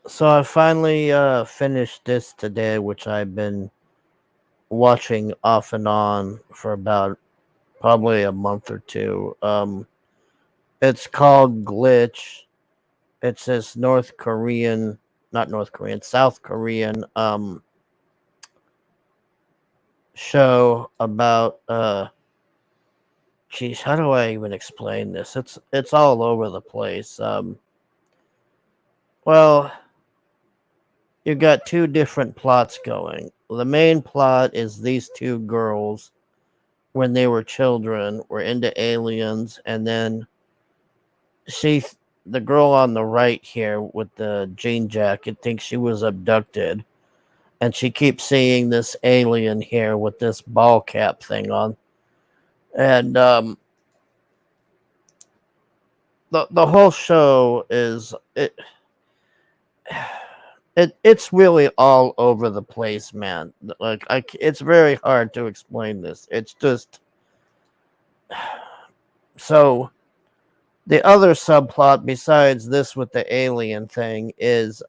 So I finally finished this today, which I've been watching off and on for about probably a month or two. It's called Glitch. It's this North Korean, not North Korean, South Korean show about geez, how do I even explain this? It's all over the place. Well, you got two different plots going. The main plot is these two girls when they were children were into aliens, and then she the girl on the right here with the jean jacket thinks she was abducted, and she keeps seeing this alien here with this ball cap thing on. And the whole show is it's really all over the place, man. Like it's very hard to explain this. It's just so the other subplot besides this with the alien thing is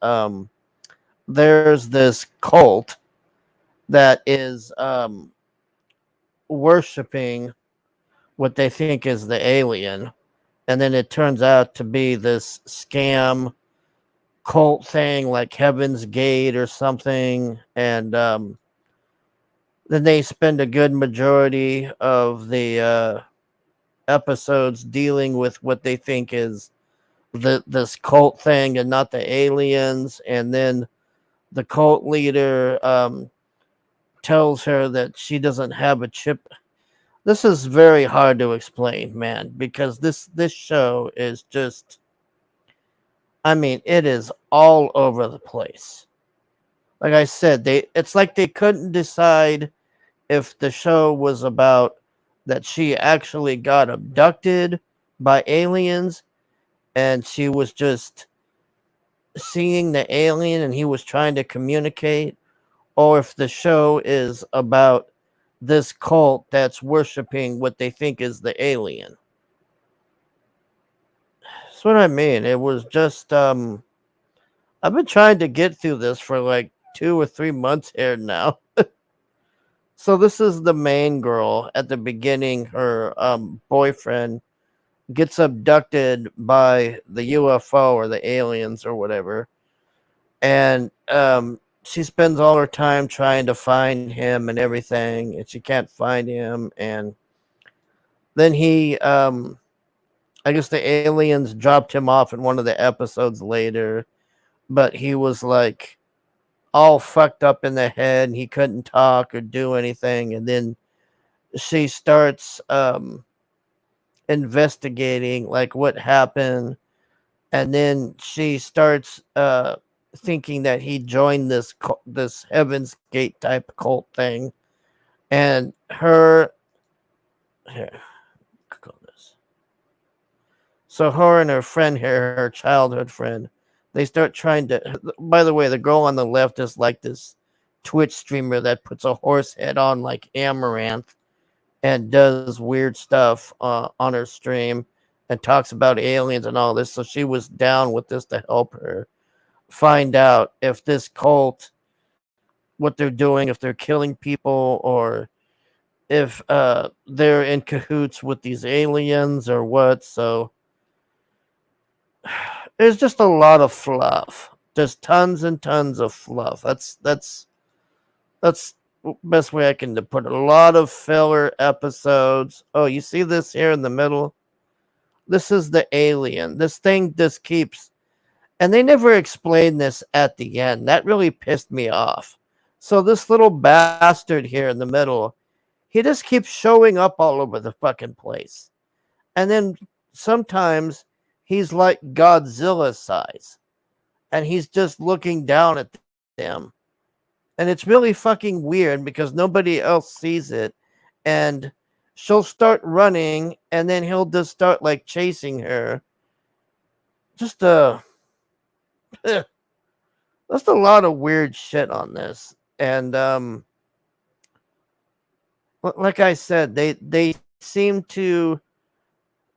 there's this cult that is worshiping what they think is the alien, and then it turns out to be this scam cult thing like Heaven's Gate or something. And then they spend a good majority of the episodes dealing with what they think is this cult thing and not the aliens. And then the cult leader tells her that she doesn't have a chip. This is very hard to explain, man, because this show is just, I mean, it is all over the place. Like I said, they it's like they couldn't decide if the show was about that she actually got abducted by aliens and she was just seeing the alien and he was trying to communicate, or if the show is about this cult that's worshiping what they think is the alien. That's what I mean. It was just I've been trying to get through this for like 2 or 3 months here now. So this is the main girl at the beginning. Her boyfriend gets abducted by the UFO or the aliens or whatever, and she spends all her time trying to find him and everything, and she can't find him. And then I guess the aliens dropped him off in one of the episodes later, but he was like all fucked up in the head and he couldn't talk or do anything. And then she starts investigating like what happened, and then she starts thinking that he joined this Heaven's Gate type cult thing. And her here, call this. So her and her friend here, her childhood friend, they start trying to. By the way, the girl on the left is like this Twitch streamer that puts a horse head on like Amaranth and does weird stuff on her stream and talks about aliens and all this. So she was down with this to help her find out if this cult, what they're doing, if they're killing people, or if they're in cahoots with these aliens or what. So there's just a lot of fluff. There's tons and tons of fluff. That's the best way I can put it. A lot of filler episodes. Oh, you see this here in the middle? This is the alien. This thing just keeps, and they never explained this at the end. That really pissed me off. So this little bastard here in the middle, he just keeps showing up all over the fucking place. And then sometimes he's like Godzilla size and he's just looking down at them. And it's really fucking weird because nobody else sees it. And she'll start running and then he'll just start like chasing her. Just That's a lot of weird shit on this. And like I said, they seem to,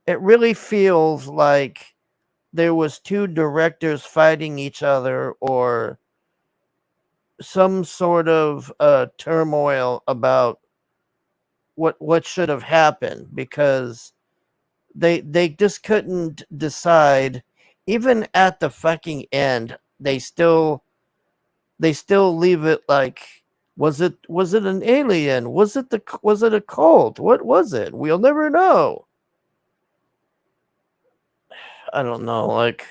it really feels like there was two directors fighting each other, or some sort of turmoil about what should have happened, because they just couldn't decide. Even at the fucking end, they still leave it like, was it an alien, was it a cult, what was it, we'll never know. I don't know, like,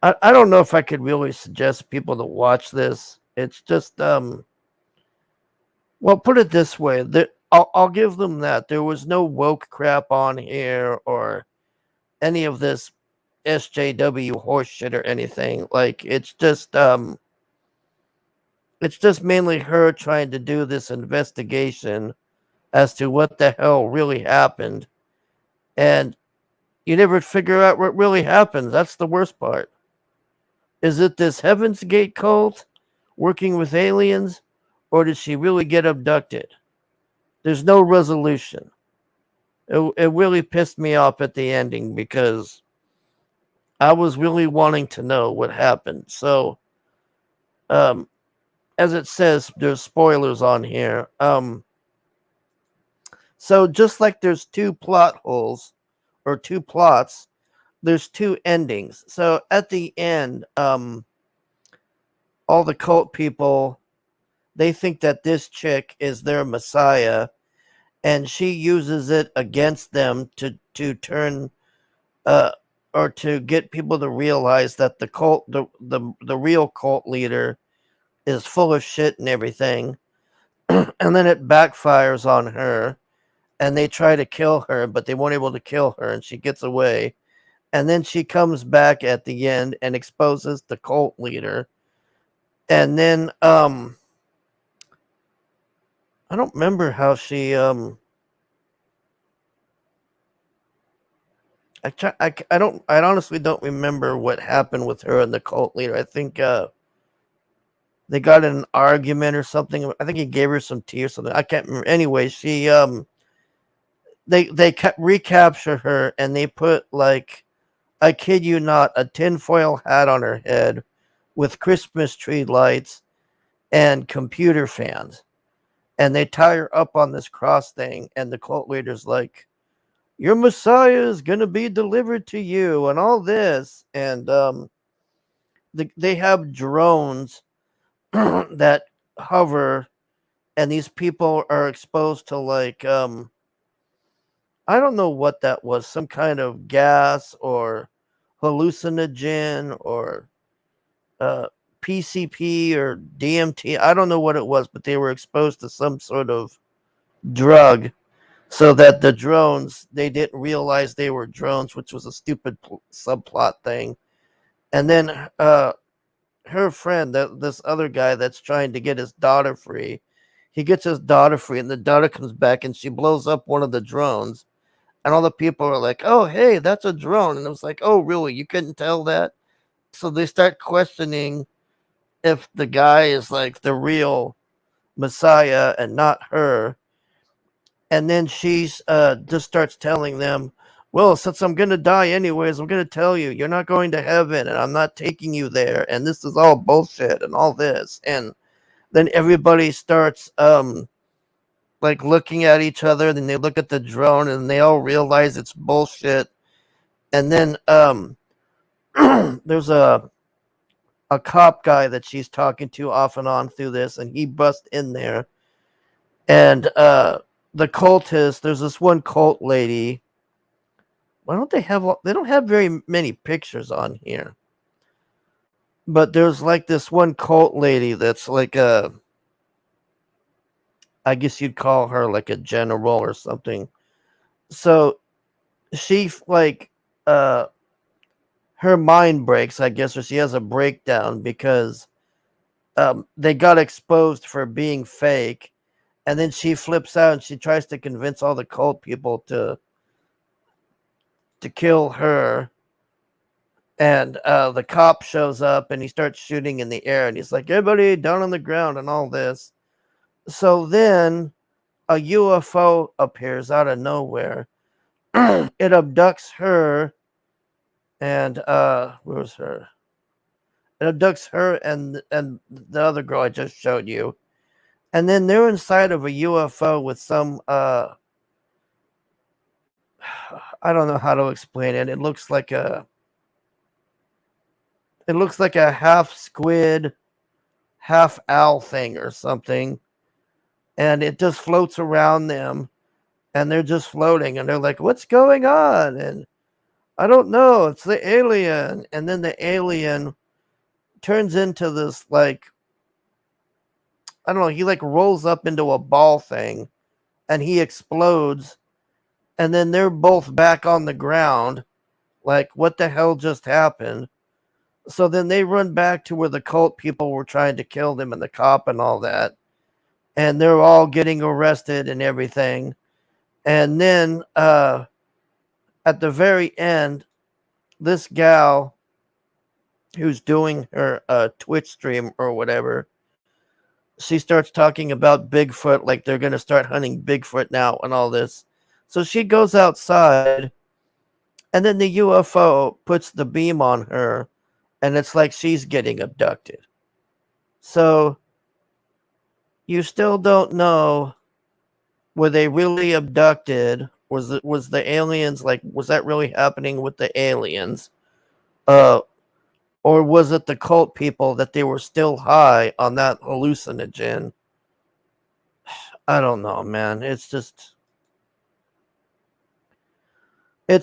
I don't know if I could really suggest people to watch this. It's just well, put it this way, I'll give them that there was no woke crap on here, or any of this SJW horseshit or anything. Like, it's just mainly her trying to do this investigation as to what the hell really happened. And you never figure out what really happened. That's the worst part. Is it this Heaven's Gate cult working with aliens, or did she really get abducted? There's no resolution. It really pissed me off at the ending, because I was really wanting to know what happened. So, um, as it says, there's spoilers on here. So just like there's two plot holes, or two plots, there's two endings. So at the end, all the cult people, they think that this chick is their messiah, and she uses it against them to turn uh or to get people to realize that the real cult leader is full of shit and everything. And then it backfires on her, and they try to kill her, but they weren't able to kill her, and she gets away. And then she comes back at the end and exposes the cult leader. And then I don't remember how she I honestly don't remember what happened with her and the cult leader. I think they got in an argument or something. I think he gave her some tea or something. I can't remember. Anyway, she they recapture her, and they put, like, I kid you not, a tinfoil hat on her head with Christmas tree lights and computer fans. And they tie her up on this cross thing, and the cult leader's like, your Messiah is going to be delivered to you, and all this. And they have drones that hover, and these people are exposed to, like, I don't know what that was, some kind of gas or hallucinogen, or uh, PCP or DMT. I don't know what it was, but they were exposed to some sort of drug, so that the drones, they didn't realize they were drones, which was a stupid subplot thing. And then her friend, this other guy that's trying to get his daughter free, he gets his daughter free, and the daughter comes back, and she blows up one of the drones. And all the people are like, oh, hey, that's a drone. And it was like, oh, really? You couldn't tell that? So they start questioning if the guy is, like, the real Messiah and not her. And then she's just starts telling them, well, since I'm going to die anyways, I'm going to tell you, you're not going to heaven, and I'm not taking you there. And this is all bullshit and all this. And then everybody starts like looking at each other. Then they look at the drone, and they all realize it's bullshit. And then there's a cop guy that she's talking to off and on through this, and he busts in there. And the cultists, there's this one cult lady. Why don't they don't have very many pictures on here. But there's, like, this one cult lady that's like I guess you'd call her like a general or something. So she, like, uh her mind breaks, I guess, or she has a breakdown, because they got exposed for being fake. And then she flips out, and she tries to convince all the cult people to kill her. And the cop shows up, and he starts shooting in the air, and he's like, everybody down on the ground and all this. So then a UFO appears out of nowhere, it abducts her and where's her? It abducts her and the other girl I just showed you. And then they're inside of a UFO with some I don't know how to explain it. It looks like a half squid, half owl thing or something. And it just floats around them and they're just floating and they're like, "What's going on?" And I don't know, it's the alien. And then the alien turns into this, like, I don't know, he like rolls up into a ball thing and he explodes. And then they're both back on the ground. Like, what the hell just happened? So then they run back to where the cult people were trying to kill them and the cop and all that. And they're all getting arrested and everything. And then at the very end, this gal who's doing her Twitch stream or whatever, she starts talking about Bigfoot, like they're going to start hunting Bigfoot now and all this. So she goes outside, and then the UFO puts the beam on her, and it's like she's getting abducted. So you still don't know, were they really abducted? Was the aliens, like, was that really happening with the aliens? Or was it the cult people that they were still high on that hallucinogen? I don't know, man. It's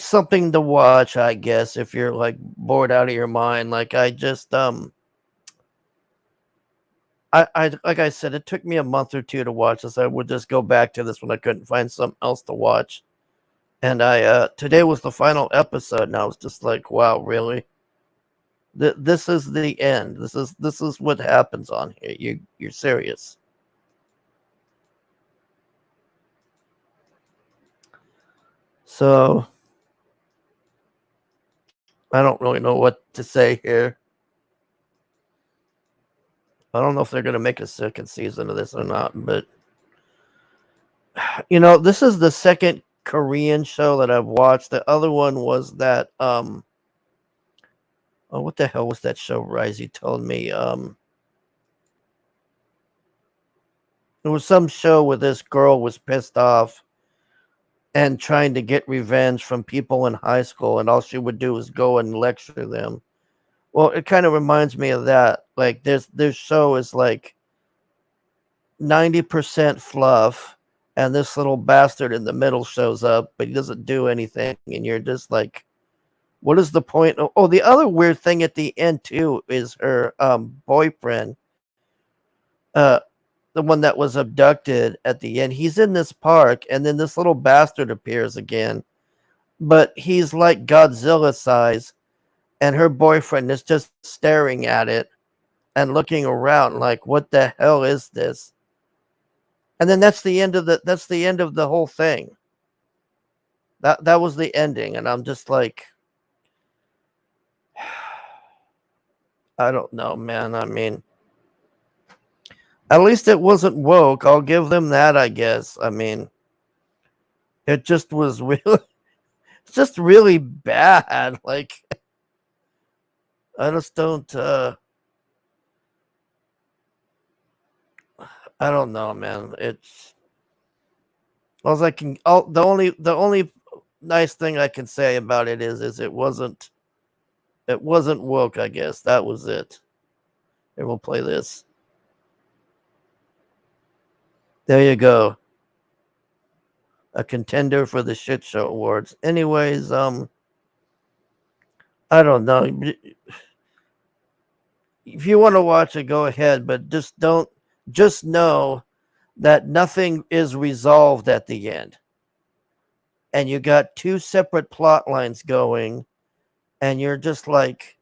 something to watch, I guess, if you're like bored out of your mind. Like I like I said, it took me a month or two to watch this. I would just go back to this when I couldn't find something else to watch. And I today was the final episode, and I was just like, wow, really? This is the end. This is what happens on here. You're serious. So I don't really know what to say here. I don't know if they're going to make a second season of this or not, but you know, this is the second Korean show that I've watched. The other one was that oh, what the hell was that show, Risey told me? There was some show where this girl was pissed off and trying to get revenge from people in high school, and all she would do is go and lecture them. Well, it kind of reminds me of that. Like this show is like 90% fluff, and this little bastard in the middle shows up, but he doesn't do anything, and you're just like, what is the point? Oh, the other weird thing at the end too is her boyfriend, the one that was abducted at the end. He's in this park, and then this little bastard appears again, but he's like Godzilla size, and her boyfriend is just staring at it and looking around like, what the hell is this? And then that's the end of the whole thing. That was the ending, and I'm just like, I don't know, man. I mean, at least it wasn't woke. I'll give them that, I guess. I mean, it just was really, it's just really bad. Like, I just don't, I don't know, man. It's, the only nice thing I can say about it is it wasn't woke, I guess. That was it. Here, we'll play this. There you go. A contender for the Shit Show Awards. Anyways, I don't know. If you want to watch it, go ahead, but just know that nothing is resolved at the end. And you got two separate plot lines going, and you're just like,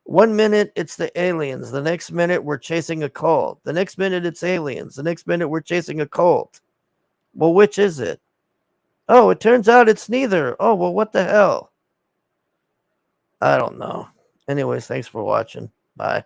1 minute it's the aliens, the next minute we're chasing a cult, the next minute it's aliens, the next minute we're chasing a cult. Well, which is it? Oh, it turns out it's neither. Oh, well, what the hell? I don't know. Anyways, thanks for watching. Bye.